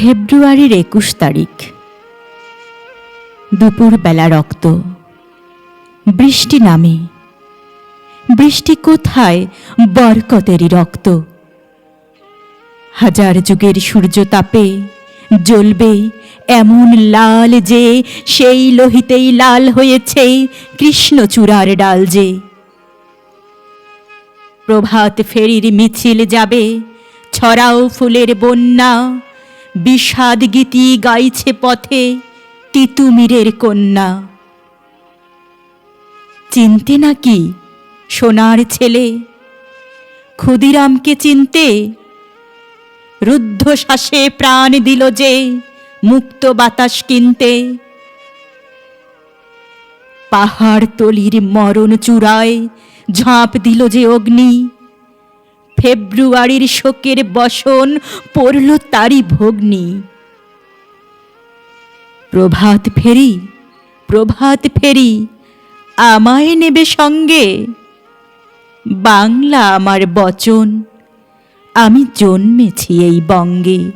ফেব্রুয়ারির ২১ তারিখ। দুপুরবেলা রক্ত, বৃষ্টি নামে। বৃষ্টি কোথায়? বরকতেরই রক্ত। হাজার যুগের সূর্য তাপে জ্বলবে এমন লাল যে সেই লোহিতেই লাল হয়েছে কৃষ্ণচূড়ার ডাল যে। প্রভাত ফেরির মিছিল যাবে, ছড়াও ফুলের বন্যা, বিষাদ গীতি গাইছে পথে তিতুমিরের কন্যা। চিনতে নাকি সোনার ছেলে? ক্ষুদিরামকে চিনতে? রুদ্ধশ্বাসে প্রাণ দিল যে মুক্ত বাতাস কিনতে। পাহাড় তলির মরণ চূড়ায় ঝাঁপ দিল যে অগ্নি। ফেব্রুয়ারির শোকের বসন পড়ল তারই ভগ্নি। প্রভাত ফেরি, প্রভাত ফেরি, আমায় নেবে সঙ্গে? বাংলা আমার বচন, আমি জন্মেছি এই বঙ্গে।